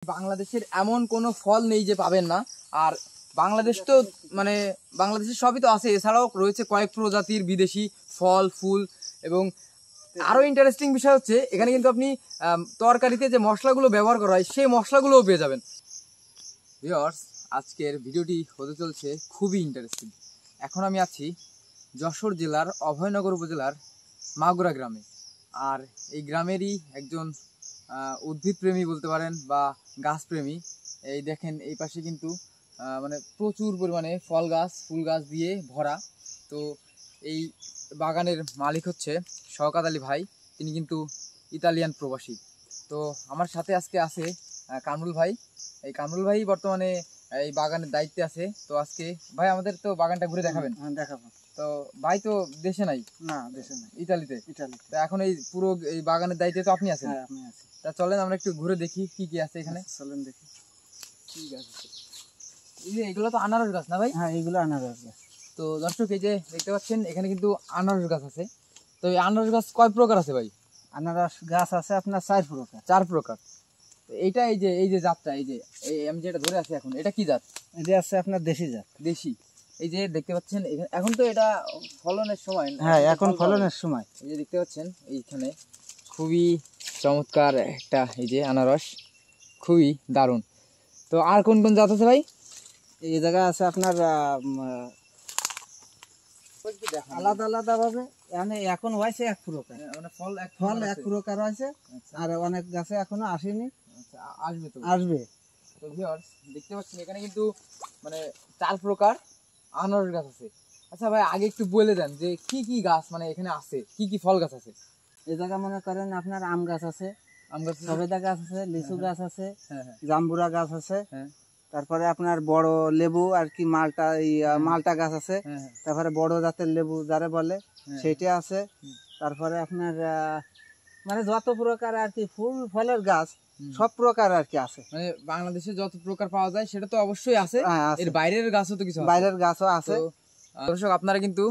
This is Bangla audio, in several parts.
বাংলাদেশের এমন কোনো ফল নেই যে পাবেন না। আর বাংলাদেশ তো মানে বাংলাদেশের সবই তো আছে, এছাড়াও রয়েছে কয়েক প্রজাতির বিদেশি ফল ফুল। এবং আরো ইন্টারেস্টিং বিষয় হচ্ছে এখানে কিন্তু আপনি তরকারিতে যে মশলাগুলো ব্যবহার করা হয় সেই মশলাগুলোও পেয়ে যাবেন। ভিউয়ার্স, আজকের ভিডিওটি হতে চলছে খুবই ইন্টারেস্টিং। এখন আমি আছি যশোর জেলার অভয়নগর উপজেলার মাগুরা গ্রামে। আর এই গ্রামেরই একজন উদ্ভিদ প্রেমী বলতে পারেন বা গাছপ্রেমী। এই দেখেন এই পাশে কিন্তু মানে প্রচুর পরিমাণে ফল গাছ ফুল গাছ দিয়ে ভরা। তো এই বাগানের মালিক হচ্ছে শওকত আলী ভাই, তিনি কিন্তু ইতালিয়ান প্রবাসী। তো আমার সাথে আজকে আছে কামরুল ভাই। এই কামরুল ভাই বর্তমানে এই বাগানের দায়িত্বে আছে। তো আজকে ভাই আমাদের তো বাগানটা ঘুরে দেখাবেন। দেখাবো। তো ভাই তো দেশে নাই? না, দেশে নাই, ইতালিতে। তো এখন এই পুরো এই বাগানের দায়িত্বে তো আপনি আছেন? হ্যাঁ, আমি আছি। তা চলেন আমরা একটু ঘুরে দেখি কি কি আছে এখানে। চলেন দেখি কি গাছ আছে। এই যে এগুলো তো আনারস গাছ না ভাই? হ্যাঁ, এগুলো আনারস গাছ। তো দর্শক এই যে দেখতে পাচ্ছেন এখানে কিন্তু আনারস গাছ আছে। তো এই আনারস গাছ কয় প্রকার আছে ভাই? আনারস গাছ আছে আপনার 4 প্রকার। 4 প্রকার। এইটা এই যে জাতটা এই যে আমি যেটা ধরে আছি এখন, এটা কি জাত? এটা আছে আপনার দেশি জাত। দেশি। এই যে দেখতে পাচ্ছেন এখন তো এটা ফলনের সময়। হ্যাঁ, এখন ফলনের সময়। এই যে দেখতে পাচ্ছেন এইখানে খুবই চমৎকার একটা এই যে আনারস, খুবই দারুণ। তো আর কোন কোন জাত আছে ভাই? এই জায়গা আছে আপনার আলাদা আলাদা ভাবে এখন হয়েছে 1 প্রকার, মানে ফল এক প্রকার হয়েছে। আর অনেক গাছে এখনো আসেনি, আসবে। তো ভিউয়ার্স দেখতে পাচ্ছেন এখানে কিন্তু মানে 4 প্রকার আনারস গাছ আছে। আচ্ছা ভাই আগে একটু বলে দেন যে কি কি গাছ মানে এখানে আছে, কি কি ফল গাছ আছে? এই জায়গা মনে করেন আপনার আম গাছ আছে, আম গাছ, সবেদা গাছ আছে, লিচু গাছ আছে, হ্যাঁ, জাম্বুরা গাছ আছে, তারপরে আপনার বড় লেবু আর কি মালটা মালটা গাছ আছে, তারপরে বড় জাতের লেবু যারে বলে সেইটা আছে। তারপরে আপনার মানে যত প্রকার আর কি ফুল ফলের গাছ সব প্রকার আর কি আছে। মানে বাংলাদেশে যত প্রকার পাওয়া যায় সেটা তো অবশ্যই আছে, এর বাইরের গাছও তো কিছু আছে। বাইরের গাছও আছে। দর্শক আপনারা কিন্তু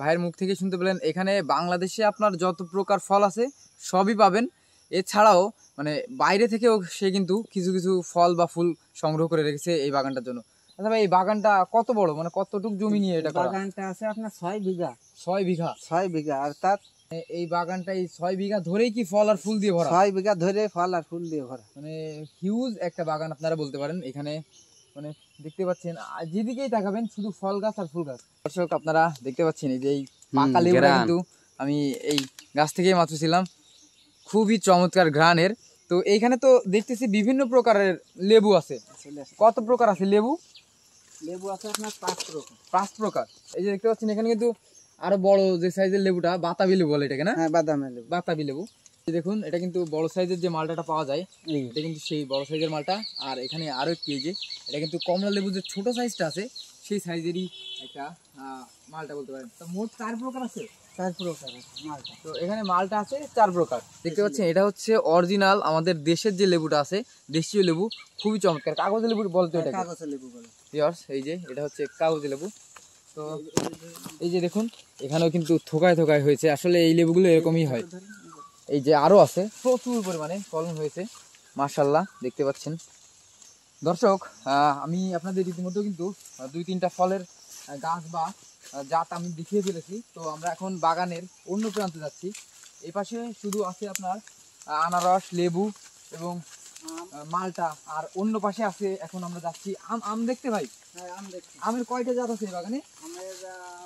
ভাইয়ের মুখ থেকে শুনতে পেলেন, এখানে বাংলাদেশে আপনার যত প্রকার ফল আছে সবই পাবেন। এছাড়াও মানে বাইরে থেকেও সে কিন্তু কিছু কিছু ফল বা ফুল সংগ্রহ করে রেখেছে এই বাগানটার জন্য। আচ্ছা ভাই এই বাগানটা কত বড়, মানে কতটুকু জমি নিয়ে এটা করা? বাগানটা আছে আপনার 6 বিঘা। 6 বিঘা? 6 বিঘা। আর তার এই বাগানটা এই 6 বিঘা ধরেই কি ফল আর ফুল দিয়ে ভরা? 6 বিঘা ধরে ফল আর ফুল দিয়ে ভরা, মানে হিউজ একটা বাগান আপনারা বলতে পারেন। এখানে মানে দেখতে পাচ্ছেন যেদিকেই তাকাবেন শুধু ফল গাছ আর ফুল গাছ। দর্শক আপনারা দেখতে পাচ্ছেন এই যে এই পাকা লেবুটা কিন্তু আমি এই গাছ থেকেই মাত্র ছিলাম, খুবই চমৎকার ঘ্রাণের। তো এইখানে তো দেখতেছি বিভিন্ন প্রকারের লেবু আছে। কত প্রকার আছে লেবু? লেবু আছে আপনার 5 প্রকার। 5 প্রকার। এই যে দেখতে পাচ্ছেন এখানে কিন্তু আরো বড় যে সাইজের লেবুটা বাতাবি লেবু বলে এটাকে, না? হ্যাঁ, বাদামি লেবু, বাতাবি লেবু। দেখুন এটা কিন্তু বড় সাইজের যে মালটাটা পাওয়া যায় এটা কিন্তু সেই বড় সাইজের মালটা। আর এখানে আরো একটি এই যে এটা কিন্তু কমলা লেবু যে ছোট সাইজটা আছে সেই সাইজেরই একটা মালটা বলতে পারেন। তো মোট 4 প্রকার আছে। 4 প্রকার আছে মালটা। তো এখানে মালটা আছে 4 প্রকার। দেখতে পাচ্ছেন এটা হচ্ছে অরিজিনাল আমাদের দেশের যে লেবুটা আছে, দেশীয় লেবু, খুবই চমৎকার। কাগজের লেবু বলতে এটা কাগজের লেবু বলে। এই যে এটা হচ্ছে কাগজের লেবু। তো এই যে দেখুন এখানেও কিন্তু থোকায় থোকায় হয়েছে, আসলে এই লেবুগুলো এরকমই হয়। এই যে আরো আছে প্রচুর পরিমাণে ফলন হয়েছে মাশাআল্লাহ, দেখতে পাচ্ছেন। দর্শক আমি আপনাদের ইতিমধ্যে কিন্তু 2-3টা ফলের গাছ বা জাত আমি দেখিয়ে ফেলেছি। তো আমরা এখন বাগানের অন্য প্রান্তে যাচ্ছি। এই পাশে শুধু আছে আপনার আনারস লেবু এবং মালটা, আর অন্য পাশে আছে এখন আমরা যাচ্ছি আম দেখতে। ভাই আম দেখছি। আমের কয়টা জাত আছে এই বাগানে? আমের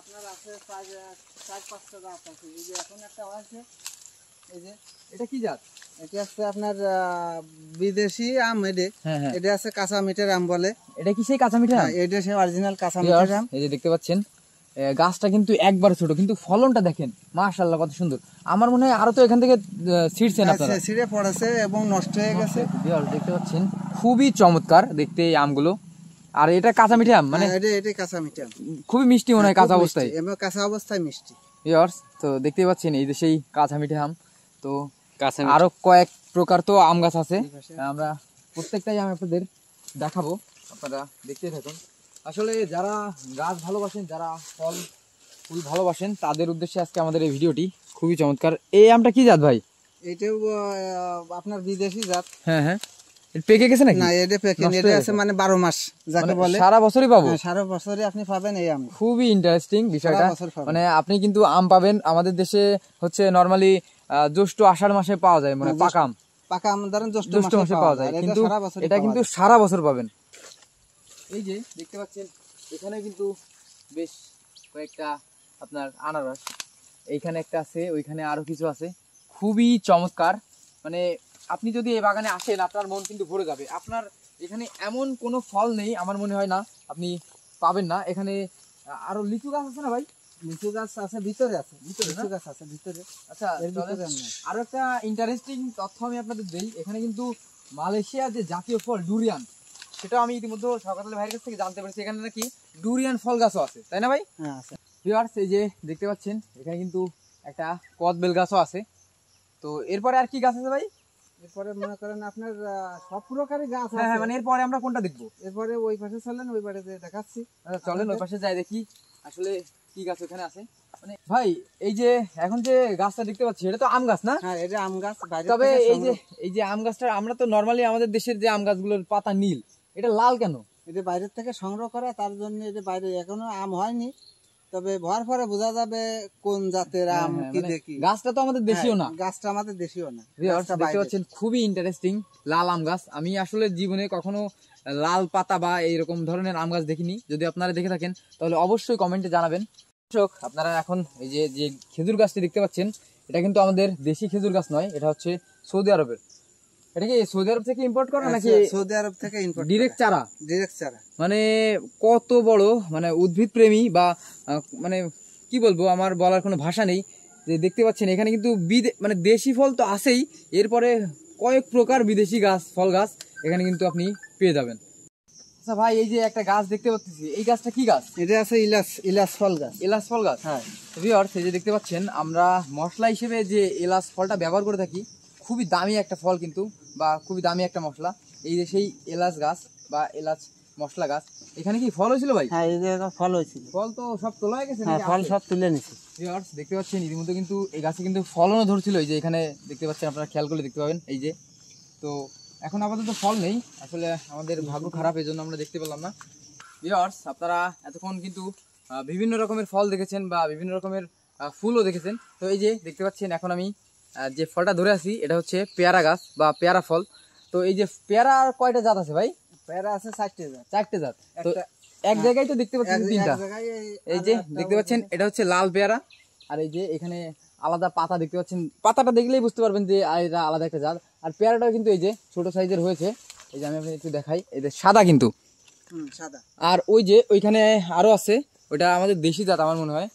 আপনার আছে 4-5টা জাত আছে। এই যে এখন একটা আছে, এই যে এটা কি জাত? এটা আছে আপনার বিদেশি আম। এটা আছে কাঁচা মিঠের আম বলে। এটা কি সেই কাঁচা মিঠা? এটা সেই অরিজিনাল কাঁচা মিঠের আম। এই যে দেখতে পাচ্ছেন গাছটা কিন্তু একবার ছোট, কিন্তু ফলনটা দেখেন মাশাআল্লাহ কত সুন্দর। আমার মনে হয় আরো তো এখান থেকে ছিঁড়ছেন আপনারা। ছিঁড়ে পড়েছে এবং নষ্ট হয়ে গেছে। দেখতে পাচ্ছেন খুবই চমৎকার দেখতে এই আমগুলো। আর এটা কাঁচা মিঠা আম, মানে এটা কাঁচা মিঠা আম, খুবই মিষ্টি মনে হয় কাঁচা অবস্থায়। কাঁচা অবস্থায় মিষ্টি। তো দেখতে পাচ্ছেন এই যে সেই কাঁচা মিঠা আম। তো আরো কয়েক প্রকার তো আম গাছ আছে, আমরা প্রত্যেকটাই আম আপনাদের দেখাবো, আপনারা দেখতে থাকুন। আসলে যারা গাছ ভালোবাসেন, যারা ফল ফুল ভালোবাসেন তাদের উদ্দেশ্যে আজকে আমাদের এই ভিডিওটি। খুবই চমৎকার। এই আমটা কি জাত ভাই? এটাও আপনার বিদেশি জাত। হ্যাঁ, পেকে গেছে নাকি? না, এটা পেকেনি, এটা আছে মানে 12 মাস যাকে বলে, সারা বছরই পাবো? হ্যাঁ, সারা বছরই আপনি পাবেন এই আম। খুবই ইন্টারেস্টিং বিষয়টা, সারা বছর পাবেন। মানে আপনি কিন্তু আম পাবেন। আমাদের দেশে হচ্ছে নরমালি জ্যৈষ্ঠ আষাঢ় মাসে পাওয়া যায়, মানে পাকা আম পাকা আম ধরেন জ্যৈষ্ঠ জ্যৈষ্ঠ মাসে পাওয়া যায়, কিন্তু এটা কিন্তু সারা বছর পাবেন। এই যে দেখতে পাচ্ছেন এখানে কিন্তু বেশ কয়েকটা আপনার আনারস, এইখানে একটা আছে, ওইখানে আরো কিছু আছে, খুবই চমৎকার। মানে আপনি যদি এই বাগানে আসেন আপনার মন কিন্তু ভরে যাবে। আপনার এখানে এমন কোনো ফল নেই আমার মনে হয় না আপনি পাবেন না। এখানে আরো লিচু গাছ আছে না ভাই? লিচু গাছ আছে ভিতরে, আছে ভিতরে লিচু গাছ আছে ভিতরে। আচ্ছা, আরো একটা ইন্টারেস্টিং তথ্য আমি আপনাদের দেই। এখানে কিন্তু মালয়েশিয়ার যে জাতীয় ফল ডুরিয়ান, সেটা আমি ইতিমধ্যে সকালে ভাইয়ের কাছ থেকে জানতে পেরেছি। এখানে নাকি ডুরিয়ান ফল গাছও আছে, তাই না ভাই? হ্যাঁ আছে। ভিউয়ার্স, এই যে দেখতে পাচ্ছেন এখানে কিন্তু একটা কদবেল গাছও আছে। তো এরপরে আর কি গাছ আছে ভাই? এরপরে মনে করেন আপনার সব প্রকারই গাছ হ্যাঁ, আছে। মানে এরপরে আমরা কোনটা দেখবো? এরপরে ওই পাশে চলেন, ওই পাশে দেখাচ্ছি। আচ্ছা চলেন ওই পাশে যাই, দেখি আসলে কি গাছ ওখানে আছে। মানে ভাই এই যে এখন যে গাছটা দেখতে পাচ্ছি এটা তো আম গাছ না? হ্যাঁ, এটা আম গাছ। তবে এই যে আম গাছটা, আমরা তো নরমালি আমাদের দেশের যে আম গাছগুলোর পাতা নীল, এটা লাল কেন? এটা বাইরের থেকে সংগ্রহ করা, তার জন্য এটা বাইরে এখনো আম হয়নি, তবে ভর পরে বোঝা যাবে কোন জাতের আম কি দেখি। গাছটা তো আমাদের দেশীয় না, গাছটা আমাদের দেশীয় না। দেখতে পাচ্ছেন খুবই ইন্টারেস্টিং লাল আম গাছ। আমি আসলে জীবনে কখনো লাল পাতা বা এইরকম ধরনের আম গাছ দেখিনি। যদি আপনারা দেখে থাকেন তাহলে অবশ্যই কমেন্টে জানাবেন। দর্শক, আপনারা এখন এই যে যে খেজুর গাছটি দেখতে পাচ্ছেন, এটা কিন্তু আমাদের দেশি খেজুর গাছ নয়, এটা হচ্ছে সৌদি আরবের। এটা কি সৌদি আরব থেকে ইম্পোর্ট করা নাকি? সৌদি আরব থেকে ইম্পোর্ট, ডিরেক্ট চারা? ডিরেক্ট চারা। মানে কত বড়, মানে উদ্ভিদ প্রেমী বা মানে কি বলবো, আমার বলার কোনো ভাষা নেই। যে দেখতে পাচ্ছেন এখানে কিন্তু মানে দেশি ফল তো আছেই, এরপরে কয়েক প্রকার বিদেশি গাছ, ফল গাছ এখানে কিন্তু আপনি পেয়ে যাবেন। আচ্ছা ভাই, এই যে একটা গাছ দেখতে পাচ্ছি, এই গাছটা কি গাছ? এটা আছে ইলাচ ফল গাছ। এলাচ ফল গাছ। হ্যাঁ ভিউয়ার্স, এই যে দেখতে পাচ্ছেন আমরা মশলা হিসেবে যে এলাচ ফলটা ব্যবহার করে থাকি, খুবই দামি একটা ফল কিন্তু, বা খুবই দামি একটা মশলা। এই যে সেই এলাচ গাছ বা এলাচ মশলা গাছ, এখানে কি ফল হয়েছিল ভাই? হ্যাঁ, এই যে ফল হয়েছিল। ফল তো সব তোলা হয়ে গেছে? হ্যাঁ, ফল সব তুলে নিছি। ভিউয়ার্স, দেখতে পাচ্ছেন ইতিমধ্যে কিন্তু এই গাছে কিন্তু ফলনও ধরছিল। এই যে এখানে দেখতে পাচ্ছেন, আপনারা খেয়াল করলে দেখতে পাবেন। এই যে তো এখন আপাতত ফল নেই, আসলে আমাদের ভাগ্য খারাপ, এই জন্য আমরা দেখতে পেলাম না। ভিউয়ার্স, আপনারা এতক্ষণ কিন্তু বিভিন্ন রকমের ফল দেখেছেন বা বিভিন্ন রকমের ফুলও দেখেছেন। তো এই যে দেখতে পাচ্ছেন এখন আমি যে ফলটা ধরে আছি, এটা হচ্ছে পেয়ারা গাছ বা পেয়ারা ফল। তো এই যে পেয়ারা কয়টা জাত আছে ভাই? পেয়ারা আছে 4টে জাত। 4টে জাত। তো এক জায়গায় তো দেখতে পাচ্ছেন 3টা। এই যে দেখতে পাচ্ছেন এটা হচ্ছে লাল পেয়ারা, আর এই যে এখানে আলাদা পাতা দেখতে পাচ্ছেন, পাতাটা দেখলেই বুঝতে পারবেন যে এটা আলাদা একটা জাত। আর পেয়ারাটাও কিন্তু এই যে ছোট সাইজের হয়েছে। এই যে আমি আপনাকে একটু দেখাই, এই যে সাদা কিন্তু। সাদা। আর ওই যে ওইখানে আরো আছে, ওটা আমাদের দেশি জাত আমার মনে হয়।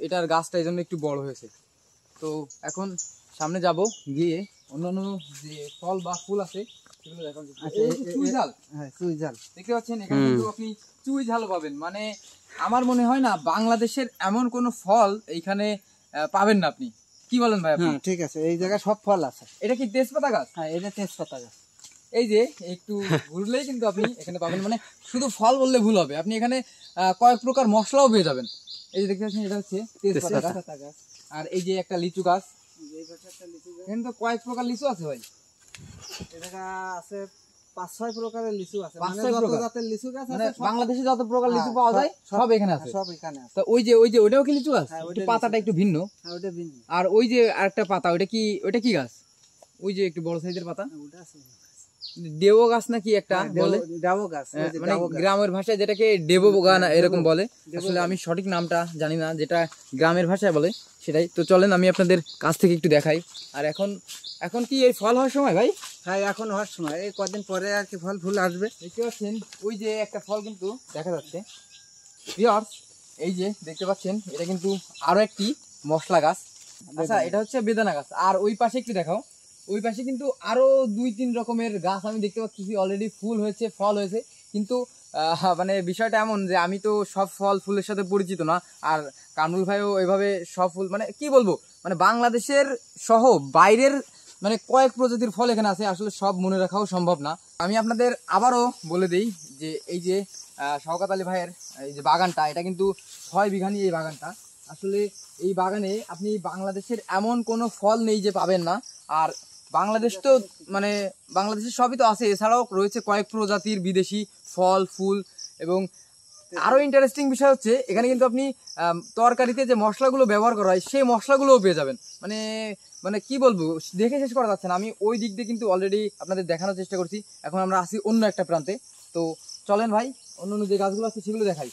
এটার গাছটা এই জন্য একটু বড় হয়েছে। তো এখন সামনে যাব, গিয়ে অন্যান্য যে ফল বা ফুল আছে সেগুলো দেখাবো। চুই ঝাল। হ্যাঁ, চুই ঝাল দেখতে পাচ্ছেন এখানে কিন্তু আপনি চুই ঝালও পাবেন। মানে আমার মনে হয় না বাংলাদেশের এমন কোন ফল এইখানে পাবেন না আপনি। কি বলেন ভাই আপনি? হ্যাঁ, ঠিক আছে, এই জায়গায় সব ফল আছে। এটা কি তেজপাতা গাছ? হ্যাঁ, এটা তেজপাতা গাছ। এই যে একটু ঘুরলেই কিন্তু আপনি এখানে পাবেন। মানে শুধু ফল বললে ভুল হবে, আপনি এখানে কয়েক প্রকার মশলাও পেয়ে যাবেন। এই যে দেখতে পাচ্ছেন এটা হচ্ছে তেজপাতা গাছ। আর এই যে একটা লিচু গাছ, এখানে তো কয়েক প্রকার লিচু আছে ভাই। এটা আছে 5-6 প্রকারের লিচু আছে। 5-6 যত প্রকার জাতের লিচু গাছ মানে আছে বাংলাদেশে যত প্রকার লিচু পাওয়া যায় সব এখানে আছে। সব এখানে আছে। তো ওই যে ওটাও কি লিচু গাছ? একটু পাতাটা একটু ভিন্ন। হ্যাঁ, ওটা ভিন্ন। আর ওই যে আরেকটা পাতা, ওটা কি গাছ? ওই যে একটু বড় সাইজের পাতা, ওটা আছে ডেবো গাছ নাকি একটা বলে, ডাবো গাছ। মানে গ্রামের ভাষায় যেটাকে ডেবো গানা এরকম বলে। আসলে আমি সঠিক নামটা জানি না, যেটা গ্রামের ভাষায় বলে সেটাই। তো চলেন আমি আপনাদের কাছ থেকে একটু দেখাই। আর এখন কি এই ফল হওয়ার সময় ভাই? হ্যাঁ, এখন হওয়ার সময়, এই কদিন পরে আর কি ফল ফুল আসবে। দেখতে পাচ্ছেন ওই যে একটা ফল কিন্তু দেখা যাচ্ছে। ভিউয়ার্স, এই যে দেখতে পাচ্ছেন এটা কিন্তু আরো একটি মশলা গাছ। আচ্ছা, এটা হচ্ছে বেদানা গাছ। আর ওই পাশে একটু দেখাও, ওই পাশে কিন্তু আরো 2-3 রকমের গাছ আমি দেখতে পাচ্ছি, অলরেডি ফুল হয়েছে, ফল হয়েছে। কিন্তু মানে বিষয়টা এমন যে আমি তো সব ফল ফুলের সাথে পরিচিত না। আর কামরুল ভাইও এভাবে সব ফুল, মানে কি বলবো, মানে বাংলাদেশের সহ বাইরের মানে কয়েক প্রজাতির ফল এখানে আছে, আসলে সব মনে রাখাও সম্ভব না। আমি আপনাদের আবারও বলে দিই যে এই যে শওকত আলী ভাইয়ের এই যে বাগানটা, এটা কিন্তু 6 বিঘা নিয়ে এই বাগানটা। আসলে এই বাগানে আপনি বাংলাদেশের এমন কোনো ফল নেই যে পাবেন না। আর বাংলাদেশ তো মানে বাংলাদেশে সবই তো আছে, এছাড়াও রয়েছে কয়েক প্রজাতির বিদেশি ফল ফুল। এবং আরো ইন্টারেস্টিং বিষয় হচ্ছে এখানে কিন্তু আপনি তরকারিতে যে মশলাগুলো ব্যবহার করা হয় সেই মশলাগুলোও পেয়ে যাবেন। মানে মানে কি বলবো, দেখে শেষ করা যাচ্ছে না। আমি ওই দিক দিয়ে কিন্তু অলরেডি আপনাদের দেখানোর চেষ্টা করছি। এখন আমরা আসি অন্য একটা প্রান্তে। তো চলেন ভাই অন্য অন্য যে গাছগুলো আছে সেগুলো দেখাই।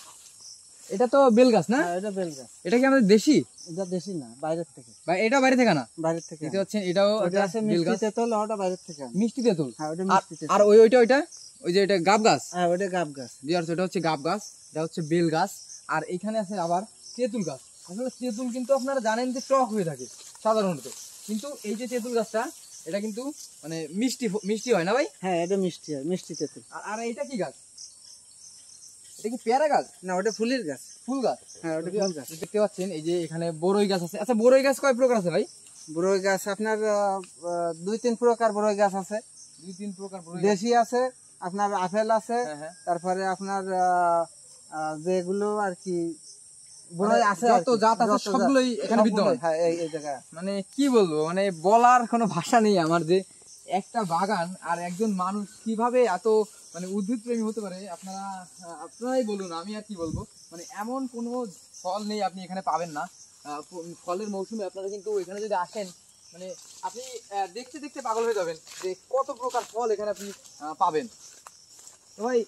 এটা তো বেল গাছ না? এটা বেল গাছ। এটা কি আমাদের দেশি? এটা দেশি না, বাইরের থেকে। বা এটা বাইরে থেকে না? বাইরের থেকে দেখতে পাচ্ছেন এটাও ওটা আছে মিষ্টি তেঁতুল, ওটা বাইরের থেকে আনা। মিষ্টি তেঁতুল। হ্যাঁ ওটা মিষ্টি তেঁতুল। আর ওইটা ওই যে এটা গাব গাছ। হ্যাঁ ওটা গাব গাছ। এটা হচ্ছে গাব গাছ, এটা হচ্ছে বেল গাছ। আর এখানে আছে আবার তেঁতুল গাছ। আসলে তেঁতুল কিন্তু আপনারা জানেন যে টক হয়ে থাকে সাধারণত, কিন্তু এই যে তেঁতুল গাছটা এটা কিন্তু মানে মিষ্টি মিষ্টি হয় না ভাই? হ্যাঁ এটা মিষ্টি হয়, মিষ্টি তেঁতুল। আর এটা কি গাছ? এটা কি পেয়ারা গাছ? না ওটা ফুলের গাছ। ফুল গাছ? হ্যাঁ ওটা ফুল গাছ। দেখতে পাচ্ছেন এই যে এখানে বড়ই গাছ আছে। আচ্ছা বড়ই গাছ কয় প্রকার আছে ভাই? বড়ই গাছ আপনার 2-3 প্রকার বড়ই গাছ আছে। 2-3 প্রকার বড়ই। দেশি আছে, আপনার আপেল আছে, হ্যাঁ। তারপরে আপনার যেগুলো আর কি বড়ই আছে, যত জাত আছে সবগুলোই এখানে বিদ্যমান। হ্যাঁ এই জায়গায়। মানে কি বলবো, মানে বলার কোনো ভাষা নেই আমার যে একটা বাগান আর একজন মানুষ কিভাবে এত মানে উদ্ভিদ প্রেমী হতে পারে। আপনারাই বলুন, আমি আর কি বলবো। মানে এমন কোনো ফল নেই আপনি এখানে পাবেন না। ফলের মৌসুমে আপনারা কিন্তু এখানে যদি আসেন মানে আপনি দেখতে দেখতে পাগল হয়ে যাবেন যে কত প্রকার ফল এখানে আপনি পাবেন। তো ভাই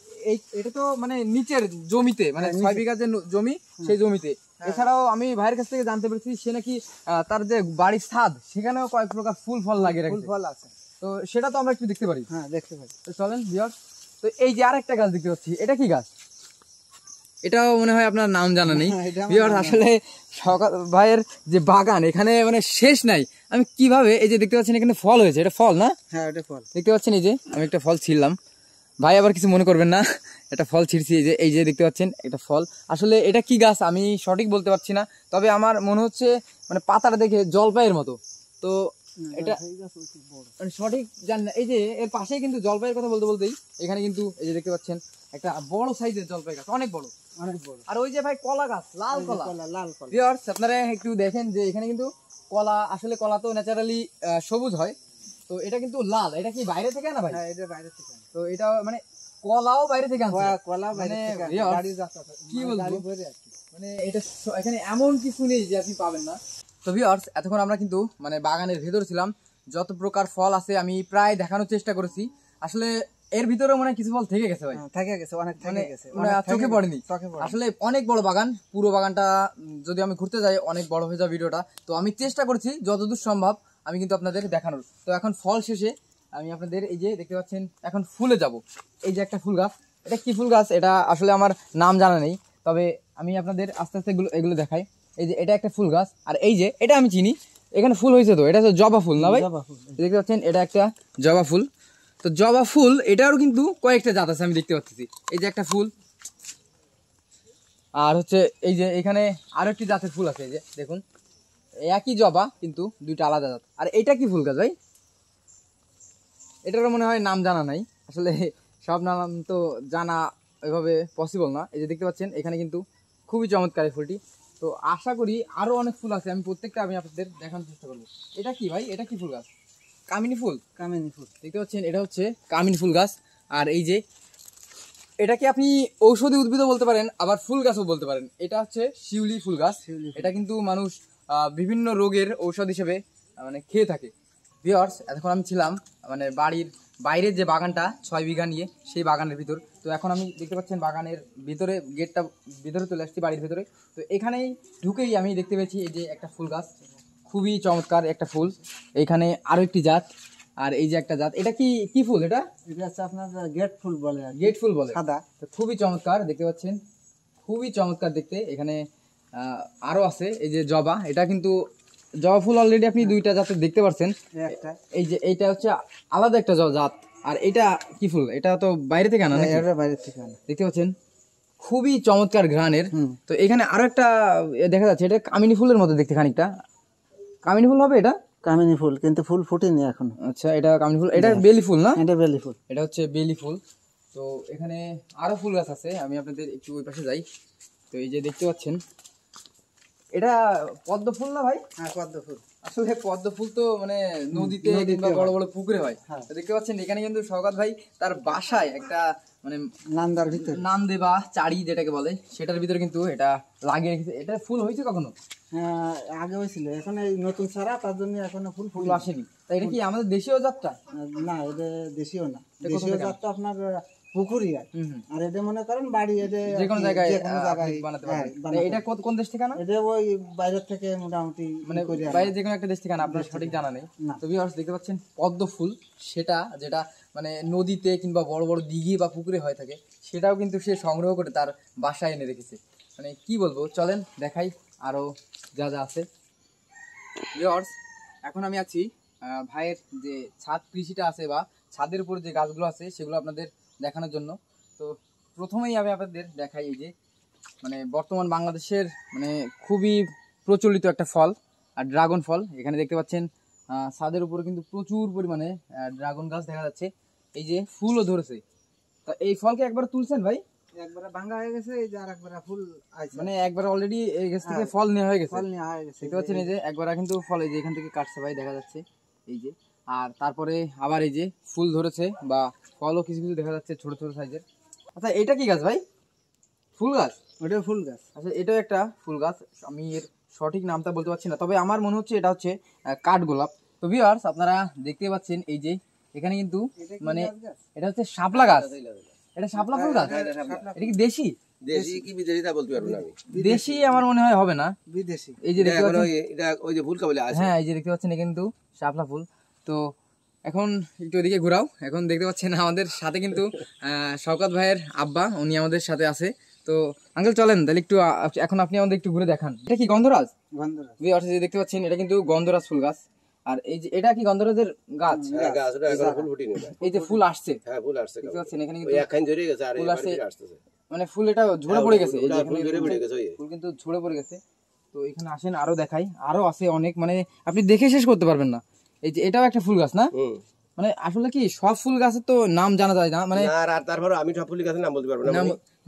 এটা তো মানে নিচের জমিতে, মানে 6 বিঘা যে জমি সেই জমিতে। এছাড়াও আমি ভাইয়ের কাছ থেকে জানতে পেরেছি সে নাকি তার যে বাড়ির ছাদ সেখানেও কয়েক প্রকার ফুল ফল লাগিয়ে রাখছে। ফুল ফল আছে, তো সেটা তো আমরা একটু দেখতে পারি। হ্যাঁ দেখতে পারি। তো চলেন ভিউয়ার্স। তো এই যে আরেকটা গাছ দেখতে পাচ্ছি, এটা কি গাছ? এটাও মনে হয় আপনার নাম জানা নেই ভিউয়ার্স। আসলে ভাইয়ের যে বাগান এখানে মানে শেষ নাই। আমি কিভাবে এই যে দেখতে পাচ্ছেন এখানে ফল হয়েছে, এটা ফল না? হ্যাঁ এটা ফল। দেখতে পাচ্ছেন এই যে আমি একটা ফল ছিঁড়লাম, ভাই আবার কিছু মনে করবেন না, এটা ফল ছিঁড়ছি। এই যে দেখতে পাচ্ছেন এটা ফল। আসলে এটা কি গাছ আমি সঠিক বলতে পারছি না, তবে আমার মনে হচ্ছে মানে পাতাটা দেখে জলপাইয়ের মতো। তো এটা মানে সঠিক জানি না। এই যে এর পাশেই কিন্তু জলপাইয়ের কথা বলতে বলতেই এখানে কিন্তু এই যে দেখতে পাচ্ছেন একটা বড় সাইজের জলপাই গাছ, অনেক বড়। আর ওই যে ভাই কলা গাছ, লাল কলা। ভিউয়ার্স আপনারা একটু দেখেন যে এখানে কিন্তু কলা, আসলে কলা তো ন্যাচারালি সবুজ হয়, তো এটা কিন্তু লাল। এটা কি বাইরে থেকে আনা ভাই? হ্যাঁ এটা বাইরে থেকে আনা। তো এটা মানে কলাও বাইরে থেকে আনছে। কলা বাইরে মানে থেকে ভিউয়ার্স, গাড়ি যাচ্ছে, কি বলবো, গাড়ি ভরে আছে। মানে এটা এখানে এমন কিছু নেই যে আপনি পাবেন না। তো ভিউয়ার্স এতক্ষণ আমরা কিন্তু মানে বাগানের ভেতর ছিলাম, যত প্রকার ফল আছে আমি প্রায় দেখানোর চেষ্টা করেছি। আসলে এর ভিতরে মনে হয় কিছু ফল থেকে গেছে ভাই, থেকে গেছে, অনেক থেকে গেছে, চোখে পড়েনি। আসলে অনেক বড় বাগান, পুরো বাগানটা যদি আমি ঘুরতে যাই অনেক বড় হয়ে যাবে ভিডিওটা। তো আমি চেষ্টা করছি যতদূর সম্ভব আমি কিন্তু আপনাদের দেখানোর। তো এখন ফল শেষে আমি আপনাদের এই যে দেখতে পাচ্ছেন এখন ফুলে যাব। এই যে একটা ফুল গাছ, এটা কি ফুল গাছ এটা আসলে আমার নাম জানা নেই, তবে আমি আপনাদের আস্তে আস্তে এগুলো দেখাই। এই যে এটা একটা ফুল গাছ, আর এই যে এটা আমি চিনি, এখানে ফুল হয়েছে। তো এটা তো জবা ফুল না ভাই? দেখতে পাচ্ছেন এটা একটা জবা ফুল। তো জবা ফুল এটারও কিন্তু কয়েকটা জাত আছে আমি দেখতে পাচ্ছি। এই যে একটা ফুল, আর হচ্ছে এই যে এখানে আরো একটি জাতের ফুল আছে। এই যে দেখুন একই জবা কিন্তু দুইটা আলাদা জাত। আর এটা কি ফুল গাছ ভাই? এটারও মনে হয় নাম জানা নাই। আসলে সব নাম তো জানা ওইভাবে পসিবল না। এই যে দেখতে পাচ্ছেন এখানে কিন্তু খুবই চমৎকার এই ফুলটি। তো আশা করি আরো অনেক ফুল আছে, আমি প্রত্যেকটা আমি আপনাদের দেখানোর চেষ্টা করবো। এটা কি ভাই? এটা কি ফুল গাছ? কামিনী ফুল। কামিনী ফুল দেখতে পাচ্ছেন এটা হচ্ছে কামিনী ফুল গাছ। আর এই যে এটাকে আপনি ঔষধি উদ্ভিদও বলতে পারেন, আবার ফুল গাছও বলতে পারেন। এটা হচ্ছে শিউলি ফুল গাছ। এটা কিন্তু মানুষ বিভিন্ন রোগের ঔষধ হিসেবে মানে খেয়ে থাকে। ভিউয়ার্স এতক্ষণ আমি ছিলাম মানে বাড়ির বাইরের যে বাগানটা 6 বিঘা নিয়ে, সেই বাগানের ভিতর। তো এখন আমি দেখতে পাচ্ছেন বাগানের ভিতরে গেটটা ভিতরে চলে আসছি বাড়ির ভিতরে। তো এখানেই ঢুকেই আমি দেখতে পেয়েছি এই যে একটা ফুল গাছ, খুবই চমৎকার একটা ফুল। এইখানে আরো একটি জাত, আর এই যে একটা জাত। এটা কি ফুল? এটা হচ্ছে আপনার গেট ফুল বলে, গেট ফুল বলে, সাদা। তো খুবই চমৎকার দেখতে পাচ্ছেন, খুবই চমৎকার দেখতে। এখানে আরো আছে এই যে জবা, এটা কিন্তু জবা ফুল অলরেডি আপনি দুইটা জাতের দেখতে পাচ্ছেন। এই যে এইটা হচ্ছে আলাদা একটা জাত। আর এটা কি ফুল? এটা তো বাইরে থেকে আনা নাকি? বাইরে থেকে আনা। দেখতে পাচ্ছেন খুবই চমৎকার ঘ্রাণের। তো এখানে আরো একটা দেখা যাচ্ছে, এটা কামিনী ফুলের মতো দেখতে খানিকটা। কামিনী ফুল হবে এটা? কামিনী ফুল, কিন্তু ফুল ফুটেনি এখন। আচ্ছা এটা কামিনী ফুল, এটা বেলি ফুল না? এটা বেলি ফুল, এটা হচ্ছে বেলি ফুল। তো এখানে আরো ফুল গাছ আছে, আমি আপনাদের একটু ওই পাশে যাই। তো এই যে দেখতে পাচ্ছেন এটা পদ্ম ফুল না ভাই? হ্যাঁ পদ্ম ফুল। আসলে পদ্ম ফুল তো মানে নদীতে কিংবা বড় বড় পুকুরে হয়। তো দেখতে পাচ্ছেন এখানে কিন্তু শওকত ভাই তার বাসায় একটা মানে নান্দার ভিতরে নান্দে বা চারি যেটাকে বলে সেটার ভিতরে কিন্তু এটা লাগিয়ে রেখেছে। এটা ফুল হয়েছে কখনো? আগে হয়েছিল, এখন এই নতুন ছাড়া, তার জন্য এখনো ফুল ফুল আসেনি। তাই এটা কি আমাদের দেশীয় জাতটা? না, এটা দেশীয় না, দেশীয় জাতটা আপনার পুকুরি আর এটা মনে করেন বাড়ি, এটা যে কোনো জায়গায় বানাতে পারবেন। এটা কোন দেশ থেকে আনা? এটা ওই বাইরের থেকে মোটামুটি মানে বাইরে যে কোনো একটা দেশ থেকে আনা, আপনার সঠিক জানা নেই। তো ভিউয়ার্স দেখতে পাচ্ছেন পদ্ম ফুল, সেটা যেটা মানে নদীতে কিংবা বড় বড় দিঘি বা পুকুরে হয়ে থাকে, সেটাও কিন্তু সে সংগ্রহ করে তার বাসায় এনে রেখেছে। মানে কি বলবো, চলেন দেখাই আরো যা যা আছে। ভিউয়ার্স এখন আমি আছি ভাইয়ের যে ছাদ কৃষিটা আছে বা ছাদের উপর যে গাছগুলো আছে সেগুলো আপনাদের দেখানোর জন্য। তো প্রথমেই আমি আপনাদের দেখাই এই যে মানে বর্তমান বাংলাদেশের মানে খুবই প্রচলিত একটা ফল আর ড্রাগন ফল। এখানে দেখতে পাচ্ছেন ছাদের উপরে কিন্তু প্রচুর পরিমাণে ড্রাগন গাছ দেখা যাচ্ছে, এই যে ফুলও ধরেছে। তা এই ফলকে একবার তুলছেন ভাই? একবারে ভাঙা হয়ে গেছে, এই যে আর একবার ফুল আছে, মানে একবার অলরেডি এই গাছ থেকে ফল নেওয়া হয়ে গেছে। ফল নেওয়া হয়ে গেছে, দেখতে পাচ্ছেন এই যে একবার কিন্তু ফল এই যে এখান থেকে কাটছে ভাই, দেখা যাচ্ছে এই যে। আর তারপরে আবার এই যে ফুল ধরেছে বা ফলও কিছু কিছু দেখা যাচ্ছে ছোট ছোট সাইজের। আচ্ছা এটা কি গাছ ভাই? ফুল গাছ? ওটা ফুল গাছ। আচ্ছা এটাও একটা ফুল গাছ, আমি এর সঠিক নামটা বলতে পারছি না, তবে আমার মনে হচ্ছে এটা হচ্ছে কাঠগোলাপ। তো ভিউয়ার্স আপনারা দেখতে পাচ্ছেন এই যে এখানে কিন্তু মানে এটা হচ্ছে শাপলা গাছ। এটা শাপলা ফুল গাছ? এটা কি দেশি? দেশি কি বিদেশি তা বলতে পারবো না আমি। দেশি আমার মনে হয় হবে না, বিদেশি। এই যে দেখতে পাচ্ছেন এটা ওই যে ফুল কাবলে আছে। হ্যাঁ এই যে দেখতে পাচ্ছেন এটা কিন্তু শাপলা ফুল। তো এখন একটু ওদিকে ঘোরাও। এখন দেখতে পাচ্ছেন আমাদের সাথে কিন্তু শওকত ভাইয়ের আব্বা, উনি আমাদের সাথে আছে। তো আঙ্কেল চলেন তাহলে একটু এখন আপনি আমাদের একটু ঘুরে দেখান। এটা কি গন্ধরাজ? গন্ধরাজ। দেখতে পাচ্ছেন এটা কিন্তু গন্ধরাজ ফুল গাছ। আর এই যে এটা কি গন্ধরাজের গাছ? হ্যাঁ গাছ, ওটা এখন ফুল ফুটেনি। এই যে ফুল আসছে, হ্যাঁ ফুল আসছে, দেখতে পাচ্ছেন এখানে ওই কিন্তু একখান ঝরে গেছে আর ফুল এবার আসছে, ফিরে আসতেছে। মানে ফুল এটা ঝরে পড়ে গেছে, এই যে ফুল ঝরে পড়ে গেছে, ওই ফুল কিন্তু ঝরে পড়ে গেছে। তো এখানে আসেন আরো দেখাই, আরো আছে অনেক, মানে আপনি দেখে শেষ করতে পারবেন না। এই যে এটাও একটা ফুল গাছ না? মানে আসলে কি সব ফুল গাছের তো নাম জানা যায় না, মানে আর তারপর আমি সব ফুল গাছের নাম বলতে পারবো না।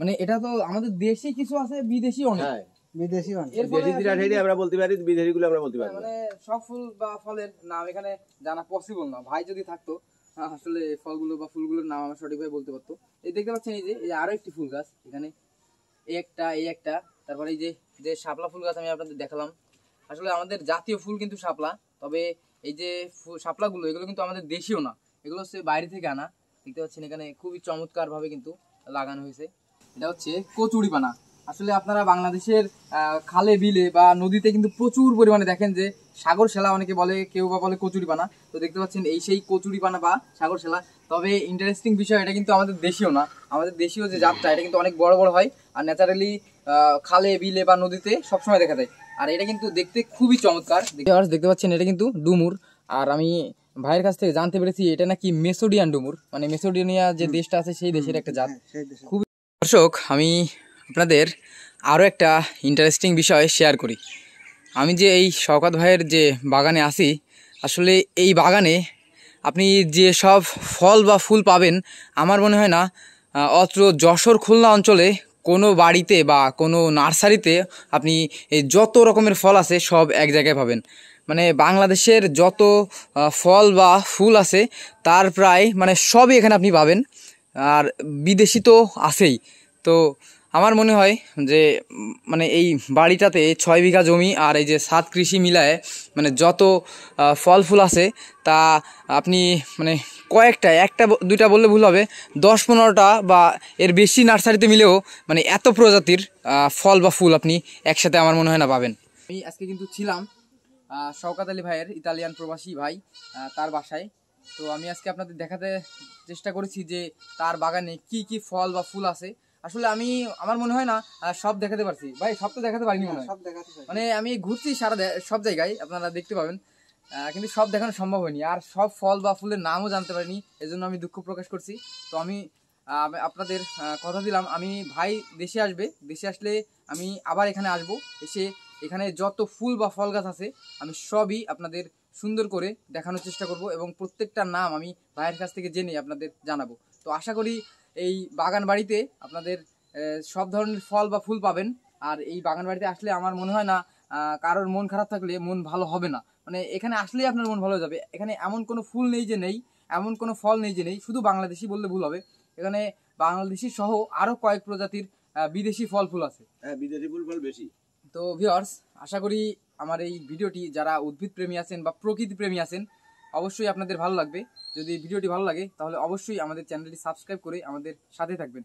মানে এটা তো আমাদের দেশি কিছু আছে, বিদেশি অনেক। হ্যাঁ বিদেশি অনেক। দেশি দিরা আমরা বলতে পারি, বিদেশি গুলো আমরা বলতে পারি না। মানে সব ফুল বা ফলের নাম এখানে জানা পসিবল না। ভাই যদি থাকতো আসলে ফলগুলো বা ফুলগুলোর নাম আমার সঠিকভাবে বলতে পারতো। এই দেখতে পাচ্ছেন এই যে আরো একটি ফুল গাছ এখানে, এই একটা তারপরে এই যে শাপলা ফুল গাছ আমি আপনাদের দেখালাম। আসলে আমাদের জাতীয় ফুল কিন্তু শাপলা, তবে এই যে শাপলাগুলো এগুলো কিন্তু আমাদের দেশীয় না, এগুলো হচ্ছে বাইরে থেকে আনা। দেখতে পাচ্ছেন এখানে খুবই চমৎকার ভাবে কিন্তু লাগানো হয়েছে। এটা হচ্ছে কচুরিপানা। আসলে আপনারা বাংলাদেশের খালে বিলে বা নদীতে কিন্তু প্রচুর পরিমাণে দেখেন যে সাগর শেলা অনেকে বলে, কেউ বা বলে কচুরিপানা। তো দেখতে পাচ্ছেন এই সেই কচুরিপানা বা সাগর শেলা। তবে ইন্টারেস্টিং বিষয়, এটা কিন্তু আমাদের দেশীয় না। আমাদের দেশীয় যে জাতটা এটা কিন্তু অনেক বড় বড় হয় আর ন্যাচারালি খালে বিলে বা নদীতে সবসময় দেখা যায়। আর এটা কিন্তু দেখতে খুবই চমৎকার। দেখতে পাচ্ছেন এটা কিন্তু ডুমুর। আর আমি ভাইয়ের কাছ থেকে জানতে পেরেছি এটা নাকি মেসোডিয়ান ডুমুর, মানে মেসোডিয়ানিয়া যে দেশটা আছে সেই দেশের একটা জাত। খুবই দর্শক আমি আপনাদের আরও একটা ইন্টারেস্টিং বিষয় শেয়ার করি। আমি যে এই শওকত ভাইয়ের যে বাগানে আসি, আসলে এই বাগানে আপনি যে সব ফল বা ফুল পাবেন আমার মনে হয় না অত্র যশোর খুলনা অঞ্চলে কোনো বাড়িতে বা কোনো নার্সারিতে আপনি এই যত রকমের ফল আছে সব এক জায়গায় পাবেন। মানে বাংলাদেশের যত ফল বা ফুল আছে তার প্রায় মানে সবই এখানে আপনি পাবেন, আর বিদেশি তো আছেই। তো আমার মনে হয় যে মানে এই বাড়িটাতে 6 বিঘা জমি আর এই যে ছাদ কৃষি মিলায় মানে যত ফল ফুল আছে তা আপনি মানে কয়েকটা, একটা দুইটা বললে ভুল হবে, 10-15টা বা এর বেশি নার্সারিতে মিলেও মানে এত প্রজাতির ফল বা ফুল আপনি একসাথে আমার মনে হয় না পাবেন। আমি আজকে কিন্তু ছিলাম শওকত আলী ভাইয়ের, ইতালিয়ান প্রবাসী ভাই, তার বাসায়। তো আমি আজকে আপনাদের দেখাতে চেষ্টা করেছি যে তার বাগানে কি কি ফল বা ফুল আছে। আসলে আমি আমার মনে হয় না সব দেখাতে পারছি ভাই, সব তো দেখাতে পারিনি মনে হয়। মানে আমি ঘুরছি সব জায়গায়, আপনারা দেখতে পাবেন, কিন্তু সব দেখানো সম্ভব হয়নি। আর সব ফল বা ফুলের নামও জানতে পারিনি, এজন্য আমি দুঃখ প্রকাশ করছি। তো আমি আপনাদের কথা দিলাম, আমি ভাই দেশে আসবে, দেশে আসলে আমি আবার এখানে আসব, এসে এখানে যত ফুল বা ফল গাছ আছে আমি সবই আপনাদের সুন্দর করে দেখানোর চেষ্টা করব এবং প্রত্যেকটা নাম আমি ভাইয়ের কাছ থেকে জেনে আপনাদের জানাবো। তো আশা করি এই বাগান বাড়িতে আপনাদের সব ধরনের ফল বা ফুল পাবেন। আর এই বাগান বাড়িতে আসলে আমার মনে হয় না কারোর মন খারাপ থাকলে মন ভালো হবে না। মানে এখানে আসলেই আপনার মন ভালো হয়ে যাবে। এখানে এমন কোনো ফুল নেই যে নেই, এমন কোনো ফল নেই যে নেই, শুধু বাংলাদেশি বললে ভুল হবে। এখানে বাংলাদেশি সহ আরো কয়েক প্রজাতির বিদেশি ফল ফুল আছে। হ্যাঁ, বিদেশি ফুল ফল বেশি। তো ভিউয়ার্স, আশা করি আমার এই ভিডিওটি যারা উদ্ভিদ প্রেমী আছেন বা প্রকৃতি প্রেমী আছেন অবশ্যই আপনাদের ভালো লাগবে। যদি ভিডিওটি ভালো লাগে তাহলে অবশ্যই আমাদের চ্যানেলটি সাবস্ক্রাইব করে আমাদের সাথে থাকবেন।